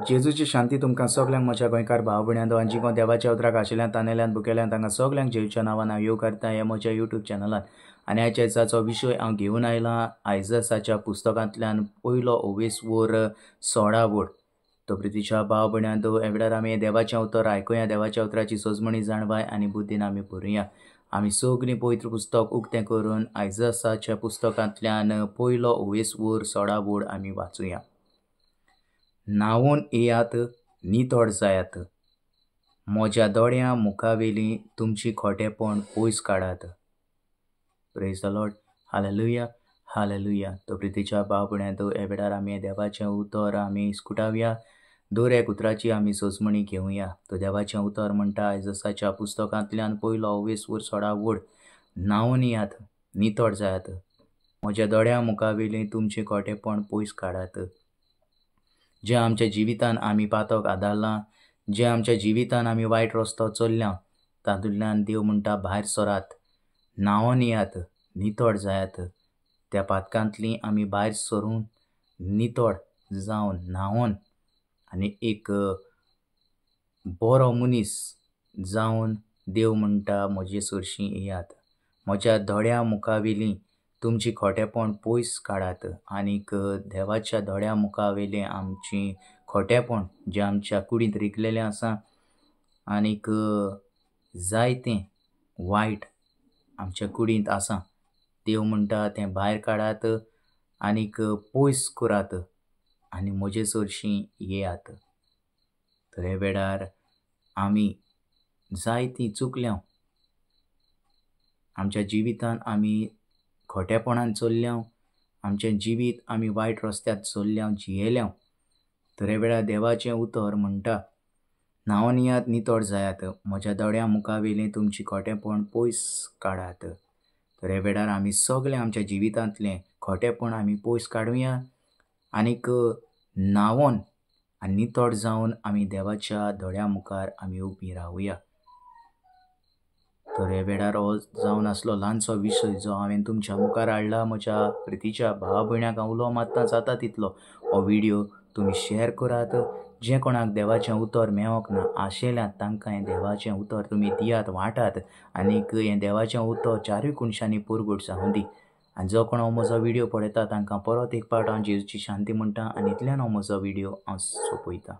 जेजूची शांती तुमकां सगल्यांक म्हज्या गोंयकार भाव भयण्यांदो आनी जिको देवाच्या उतराक आशिल्ल्यान तानेल्यान बुकेल्यान तांकां सगल्यांक जेजूच्या नांवान हांव येव करता हे म्हज्या यूट्यूब चॅनलान। आनी आयच्या दिसाचो विशय हांव घेवन आयलां आयजसाच्या पुस्तकांतल्यान पयलो ओवेस वोर 16 वोड। तो प्रितीच्या भाव भयण्यांदो हे वेळार आमी देवाचें उतर आयकुया, देवाच्या उतराची सोजमणी जाणवाय आनी बुद्दीन आमी बरोवया। आमी सगळीं पवित्र पुस्तक उक्तें करून आयजसाच्या पुस्तकांतल्यान पयलो ओवेस वोर 16 वोड आमी वाचुया। न्हावून येयात, नितोड जायात, म्हज्या दोळ्यां मुखावेलीं तुमची खोटेपण पयस काडात। Praise the Lord, hallelujah hallelujah. तो प्रितीच्या भाव भयण्यांदो हे वेळार आमी देवाचें उतर आमी स्कुटावया। दर एक उतराची आमी सोजमणी घेवया। तो देवाचें उतर म्हणटा आयजसाच्या पुस्तकांतल्यान पयलो ओवेस वोर 16 वोड। न्हावून येयात, नितोड जायात, म्हज्या दोळ्यां मुखावेलीं तुमची खोटेपण पयस काडात। जे आमच्या जिवितान आमी पातक आदारलां, जे आमच्या जिवितान आमी वायट रस्तो चल्ल्या, तातूंतल्यान देव म्हणटा भायर सरात, न्हावून येयात, नितोड जायात। त्या पातकांतलीं आमी भायर सरून नितोड जावन न्हावून आनी एक बरो मनीस जावन देव म्हणटा म्हजे सरशीं येयात, म्हज्या दोळ्यां मुखावेलीं तुमची खोटेपण पयस काडात। आनीक देवाच्या दोळ्यां मुखावेलें आमची खोटेपण जें आमच्या कुडींत रिगलेलें आसा आनीक जायतें वायट आमच्या कुडींत आसा, देव म्हणटा तें भायर काडात आनीक पयस करात आनी म्हजे सरशीं येयात। तर हे वेळार आमी जायतीं चुकल्या, आमच्या जिवितान आमी खोटेपणान चल्ल्या, आमचें जिवीत आमी वायट रस्त्यार चल्ल्या जियेल्या। तर हे वेळार देवाचें उतर म्हणटा न्हावून येयात, नितोड जायात, म्हज्या दोळ्यां मुखावेलीं तुमची खोटेपण पयस काडात। तर हे वेळार आमी सगळें आमच्या जिवितांतलें खोटेपण आमी पयस काडुया आनीक न्हावून आनी नितोड जावन आमी देवाच्या दोळ्यां मुखार आमी उबीं रावुया। तर हे वेळार हो जावन आसलो ल्हानसो विशय जो हांवें तुमच्या मुखार हाडला। म्हज्या प्रितीच्या भाव भयणांक हांव उलो मारता जाता तितलो हो व्हिडिओ तुमी शेअर करात। जे कोणाक देवाचें उतर मेळोंक ना आशिल्ल्यात तांकां हें देवाचें उतर तुमी दियात, वाटात आनीक हें देवाचें उतर चारूय कुणशांनी पुरगूट जावं दी। आनी जो कोण हो म्हजो व्हिडिओ पळयता तांकां परत एक पावट हांव जेजूची शांती म्हणटा आनी इतल्यान हो म्हजो व्हिडिओ हांव सोंपयतां।